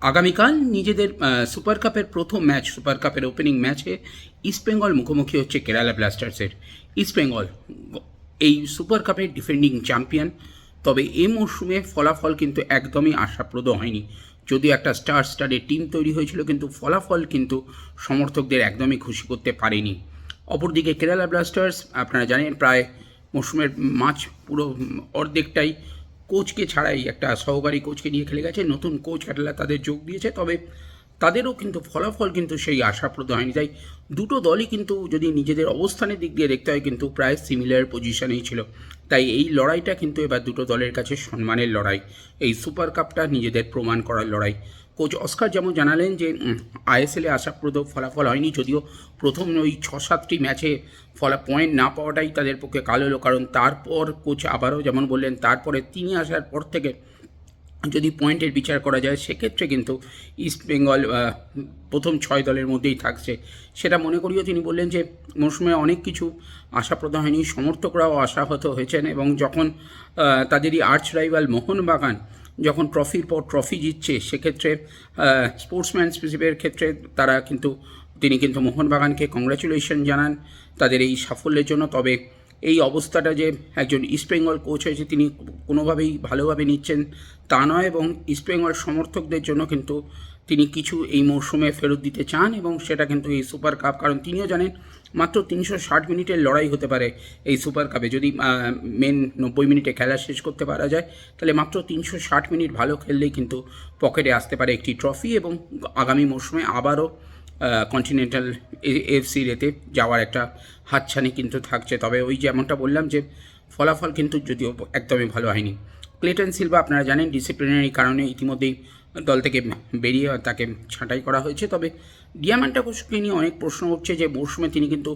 আগামীকাল নিজেদের সুপার কাপের প্রথম ম্যাচ, সুপার কাপের ওপেনিং ম্যাচে ইস্টবেঙ্গল মুখোমুখি হচ্ছে কেরালা ব্লাস্টার্সের। ইস্টবেঙ্গল এই সুপার কাপের ডিফেন্ডিং চ্যাম্পিয়ন, তবে এ মরশুমে ফলাফল কিন্তু একদমই আশাপ্রদ হয়নি। যদিও একটা স্টারের টিম তৈরি হয়েছিল, কিন্তু ফলাফল কিন্তু সমর্থকদের একদমই খুশি করতে পারেনি। অপরদিকে কেরালা ব্লাস্টার্স আপনারা জানেন প্রায় মরশুমের পুরো অর্ধেকটাই কোচকে ছাড়াই একটা সহকারী কোচকে নিয়ে খেলে গেছে। নতুন কোচ কেরালা তাদের যোগ দিয়েছে, তবে তাদেরও কিন্তু ফলাফল কিন্তু সেই আশাপ্রদ হয়নি। তাই দুটো দলই কিন্তু যদি নিজেদের অবস্থানের দিক দিয়ে দেখতে হয় কিন্তু প্রায় সিমিলার পজিশনেই ছিল। তাই এই লড়াইটা কিন্তু এবার দুটো দলের কাছে সম্মানের লড়াই, এই সুপার কাপটা নিজেদের প্রমাণ করার লড়াই। কোচ অস্কার যেমন জানালেন যে আইএসএলে আশাপ্রদ ফলাফল হয়নি, যদিও প্রথম ওই 6-7টি ম্যাচে পয়েন্ট না পাওয়াটাই তাদের পক্ষে কাল হলো। কারণ তারপর কোচ আবারও যেমন বললেন, তারপরে তিনি আসার পর থেকে যদি পয়েন্টের বিচার করা যায় সেক্ষেত্রে কিন্তু ইস্টবেঙ্গল প্রথম 6 দলের মধ্যেই থাকছে। সেটা মনে করিও তিনি বললেন যে মৌসুমে অনেক কিছু আশাপ্রদ হয়নি, সমর্থকরাও আশাহত হয়েছেন, এবং যখন তাদেরই আর্চ রাইভাল মোহনবাগান যখন ট্রফির পর ট্রফি জিতছে, সেক্ষেত্রে স্পোর্টসম্যানশিপের ক্ষেত্রে তিনি কিন্তু মোহনবাগানকে কংগ্রাচুলেশন জানান তাদের এই সাফল্যের জন্য। তবে এই অবস্থাটা যে একজন ইস্টবেঙ্গল কোচ হয়েছে তিনি কোনোভাবেই ভালোভাবে নিচ্ছেন তা নয়, এবং ইস্টবেঙ্গল সমর্থকদের জন্য কিন্তু তিনি কিছু এই মরশুমে ফেরত দিতে চান, এবং সেটা কিন্তু এই সুপার কাপ। কারণ তিনিও জানেন মাত্র 360 মিনিটের লড়াই হতে পারে এই সুপার কাপে। যদি মেন 90 মিনিটে খেলা শেষ করতে পারা যায়, তাহলে মাত্র 360 মিনিট ভালো খেললেই কিন্তু পকেটে আসতে পারে একটি ট্রফি, এবং আগামী মরশুমে আবারও কন্টিনেন্টাল এফসি রেতে যাওয়ার একটা হাতছানি কিন্তু থাকছে। তবে ওই যেমনটা বললাম যে ফলাফল কিন্তু যদিও একদমই ভালো হয়নি। ক্লেটন সিলভা আপনারা জানেন ডিসিপ্লিনারি কারণে ইতিমধ্যেই দল থেকে বেরিয়ে তাকে ছাঁটাই করা হয়েছে। তবে ডিয়ামান্টাকোসকে নিয়ে অনেক প্রশ্ন উঠছে যে মরশুমে তিনি কিন্তু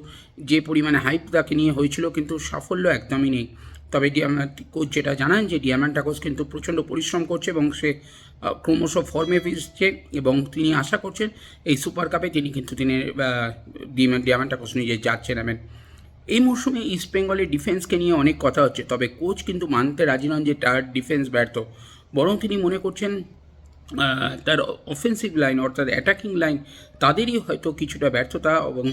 যে পরিমাণে হাইপ তাকে নিয়ে হয়েছিল, কিন্তু সাফল্য একদমই নেই। তবে কোচ যেটা জানান যে ডিয়ামান্টাকোস কিন্তু প্রচণ্ড পরিশ্রম করছে এবং সে ক্রমশ ফর্মে ফিরছে, এবং তিনি আশা করছেন এই সুপার কাপে তিনি ডিয়ামান্টাকোস নিজে যাচ্ছেন। এই মরশুমে ইস্টবেঙ্গলের ডিফেন্সকে নিয়ে অনেক কথা হচ্ছে, তবে কোচ কিন্তু মানতে রাজি নন যে তার ডিফেন্স ব্যর্থ। বরং তিনি মনে করছেন তার অফেন্সিভ লাইন অর্থাৎ অ্যাটাকিং লাইন তাদেরই হয়তো কিছুটা ব্যর্থতা, এবং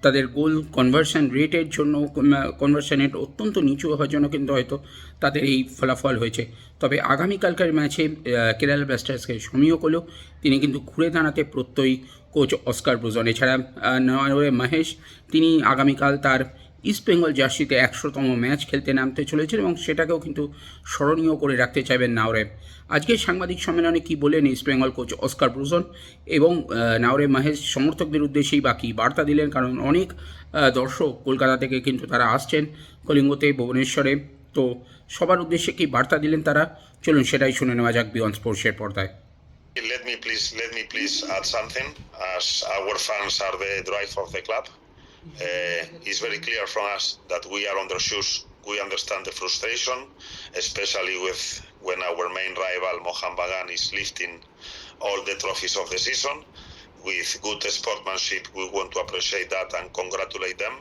তাদের গোল কনভার্সন রেটের জন্য কনভার্সন রেট অত্যন্ত নিচু হওয়ার জন্য কিন্তু হয়তো তাদের এই ফলাফল হয়েছে। তবে আগামীকালকার ম্যাচে কেরালা ব্লাস্টার্সকে সমীহ করলেও তিনি কিন্তু ঘুরে দাঁড়াতে প্রত্যয়ী কোচ অস্কার ব্রুজন। এছাড়া নরওয়ে মহেশ তিনি আগামীকাল তার ইস্টবেঙ্গল জার্সিতে 100তম ম্যাচ খেলতে নামতে চলেছেন, এবং সেটাকেও কিন্তু স্মরণীয় করে রাখতে চাইবেন নাওরে। আজকের সাংবাদিক সম্মেলনে কি বলেন ইস্টবেঙ্গল কোচ অস্কার ব্রুজন, এবং নাওরে মহেশ সমর্থকদের উদ্দেশ্যেই বাকি বার্তা দিলেন, কারণ অনেক দর্শক কলকাতা থেকে কিন্তু তারা আসছেন কলিঙ্গতে, ভুবনেশ্বরে। তো সবার উদ্দেশ্যে কি বার্তা দিলেন তারা, চলুন সেটাই শুনে নেওয়া যাক বিয়ন্ড স্পোর্টসের পর্দায়। Let me please add something. As our fans are the drive of the club, it's very clear from us that we are on their shoes. We understand the frustration, especially when our main rival Mohambagan is lifting all the trophies of the season. With good sportsmanship, we want to appreciate that and congratulate them,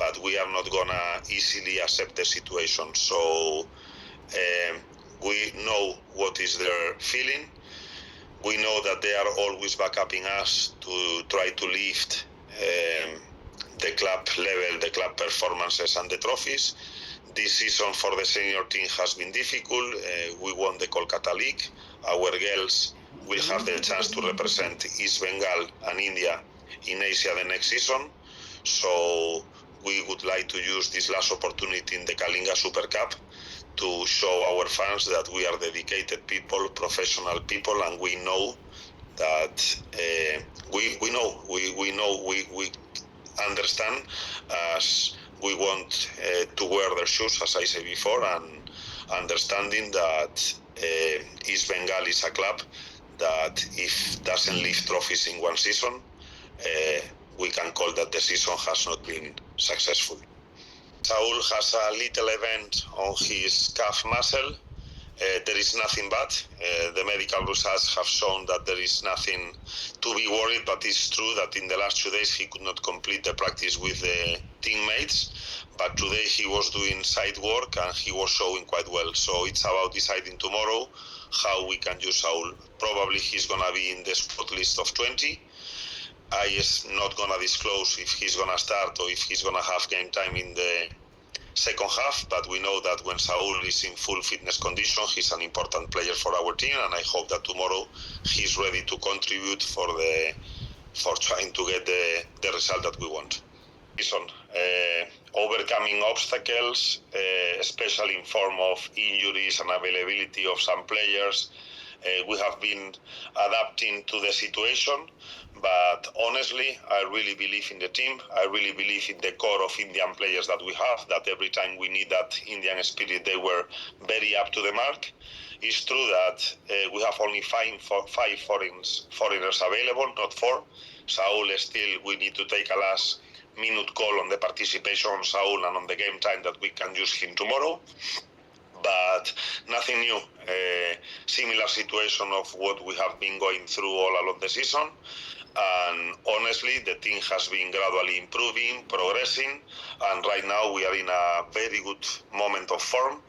but we are not gonna easily accept the situation. So we know what is their feeling. We know that they are always backupping us to try to lift the club level, the club performances and the trophies. This season for the senior team has been difficult. We won the Kolkata League. Our girls will have the chance to represent East Bengal and India in Asia the next season. So we would like to use this last opportunity in the Kalinga Super Cup to show our fans that we are dedicated people, professional people, and we know that we understand, as we want to wear their shoes, as I said before, and understanding that East Bengal is a club that if doesn't lift trophies in one season, we can call that the season has not been successful. Saul has a little event on his calf muscle. There is nothing bad. The medical results have shown that there is nothing to be worried, but it's true that in the last 2 days he could not complete the practice with the teammates. But today he was doing side work and he was showing quite well. So it's about deciding tomorrow how we can use Saul. Probably he's going to be in the squad list of 20. I is not going to disclose if he's going to start or if he's going to have game time in the second half, but we know that when Saul is in full fitness condition, he's an important player for our team, and I hope that tomorrow he's ready to contribute for trying to get the result that we want. Overcoming obstacles, especially in form of injuries and availability of some players. We have been adapting to the situation, but honestly, I really believe in the team. I really believe in the core of Indian players that we have, that every time we need that Indian spirit, they were very up to the mark. It's true that we have only five foreigners available, not 4. Saul still, we need to take a last minute call on the participation on Saul and on the game time that we can use him tomorrow. But nothing new. Similar situation of what we have been going through all along the season. And honestly, the team has been gradually improving, progressing, and right now we are in a very good moment of form.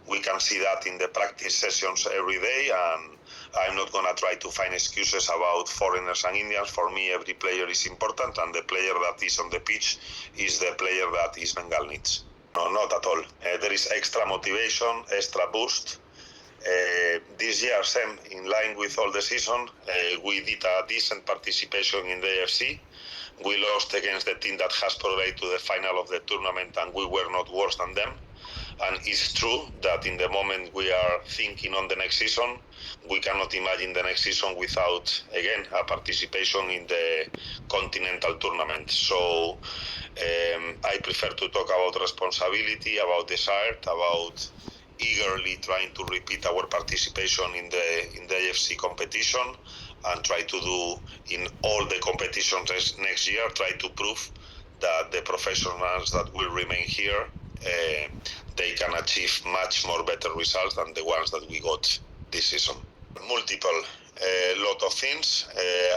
We can see that in the practice sessions every day, and I'm not going to try to find excuses about foreigners and Indians. For me, every player is important, and the player that is on the pitch is the player that East Bengal needs. No, not at all. There is extra motivation, extra boost. This year, same, in line with all the season, we did a decent participation in the AFC. We lost against the team that has progressed to the final of the tournament, and we were not worse than them. And it's true that in the moment we are thinking on the next season, we cannot imagine the next season without, again, a participation in the continental tournament. So I prefer to talk about responsibility, about desire, about eagerly trying to repeat our participation in the AFC competition, and try to do in all the competitions next year, try to prove that the professionals that will remain here, they can achieve much more better results than the ones that we got this season. Multiple, lot of things.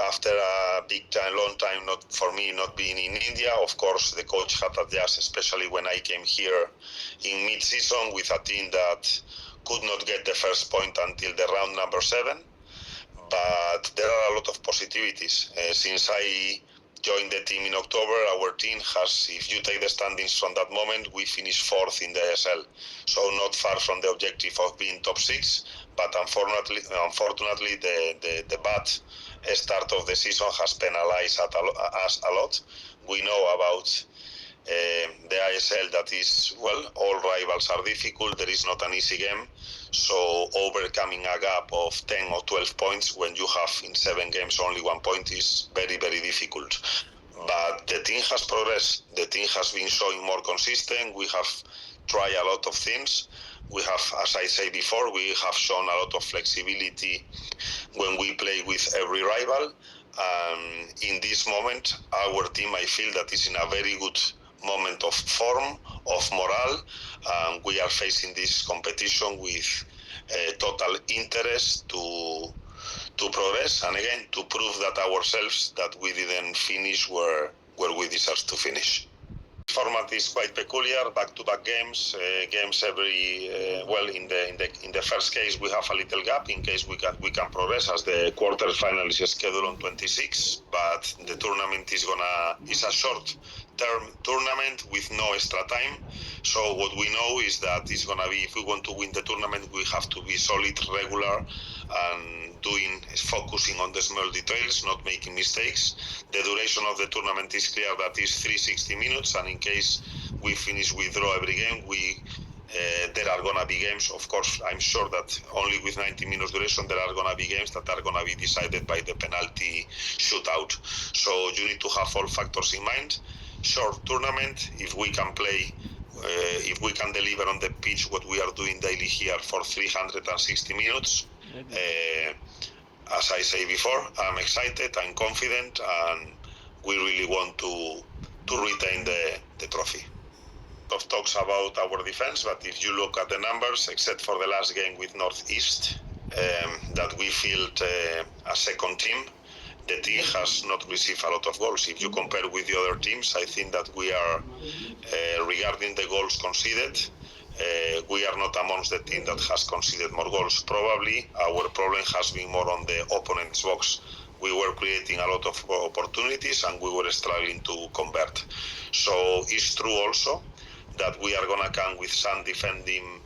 After a big time, long time, not being in India, of course, the coach had adjusted, especially when I came here in mid-season with a team that could not get the first point until the round number 7. But there are a lot of positivities. Since I joined the team in October, our team has, if you take the standings from that moment, we finished 4th in the ASL. So not far from the objective of being top 6, but unfortunately the bad start of the season has penalized us a lot. We know about the ISL, that is, well, all rivals are difficult. There is not an easy game. So overcoming a gap of 10 or 12 points when you have in 7 games only 1 point is very, very difficult. But the team has progressed. The team has been showing more consistent. We have tried a lot of things. We have, as I say before, we have shown a lot of flexibility when we play with every rival. In this moment, our team, I feel that is in a very good moment of form, of morale. We are facing this competition with total interest to progress, and again, to prove that ourselves that we didn't finish where we deserve to finish. Format is quite peculiar, back-to-back games every in the first case we have a little gap in case we can progress, as the quarterfinal is scheduled on 26, but the tournament is a short-term tournament with no extra time. So what we know is that it's gonna be, if we want to win the tournament, we have to be solid, regular, and focusing on the small details, not making mistakes. The duration of the tournament is clear, that is 360 minutes, and in case we finish with draw every game, there are going to be games, of course, I'm sure that only with 90 minutes duration, there are going to be games that are going to be decided by the penalty shootout. So you need to have all factors in mind. Short tournament, if we can play, if we can deliver on the pitch what we are doing daily here for 360 minutes, as I say before, I'm excited, I'm confident, and we really want to retain the trophy. Of talks about our defense, but if you look at the numbers, except for the last game with Northeast, that we field a second team, the team has not received a lot of goals. If you compare with the other teams, I think that we are, regarding the goals conceded, we are not amongst the team that has conceded more goals. Probably our problem has been more on the opponent's box. We were creating a lot of opportunities and we were struggling to convert. So it's true also that we are going to come with some defending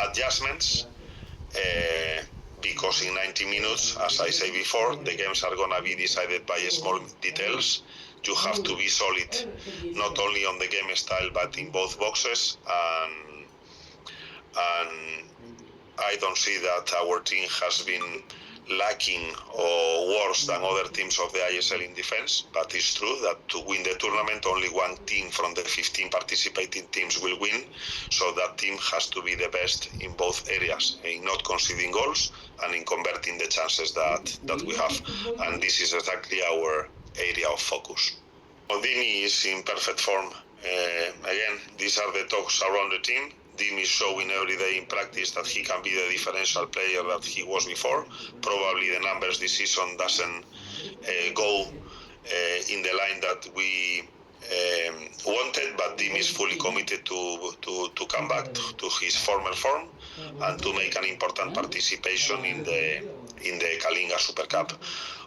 adjustments because in 90 minutes, as I say before, the games are going to be decided by small details. You have to be solid not only on the game style but in both boxes, and I don't see that our team has been lacking or worse than other teams of the ISL in defense, but it's true that to win the tournament only one team from the 15 participating teams will win, so that team has to be the best in both areas, in not conceding goals and in converting the chances that we have, and this is exactly our area of focus. Dimi is in perfect form. Again, these are the talks around the team. Dim is showing every day in practice that he can be the differential player that he was before. Probably the numbers this season doesn't go in the line that we wanted, but Dim is fully committed to come back to his former form and to make an important participation in the Kalinga Super Cup.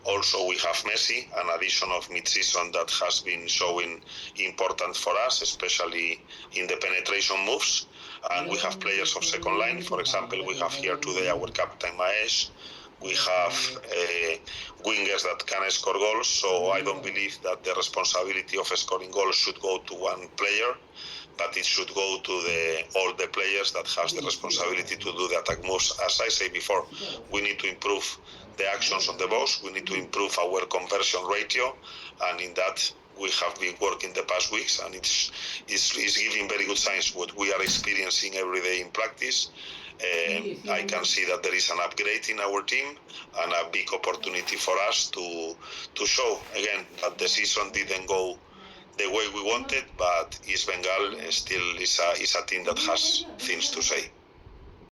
Also, we have Messi, an addition of mid-season that has been showing important for us, especially in the penetration moves. And we have players of second line. For example, we have here today our captain Maesh. We have wingers that can score goals. So I don't believe that the responsibility of scoring goals should go to one player, but it should go to all the players that has the responsibility to do the attack moves. As I say before, we need to improve the actions on the box. We need to improve our conversion ratio, and in that we have been working the past weeks, and it's giving very good signs. What we are experiencing every day in practice, I can see that there is an upgrade in our team and a big opportunity for us to show again that the season didn't go the way we wanted, but East Bengal still is a team that has things to say.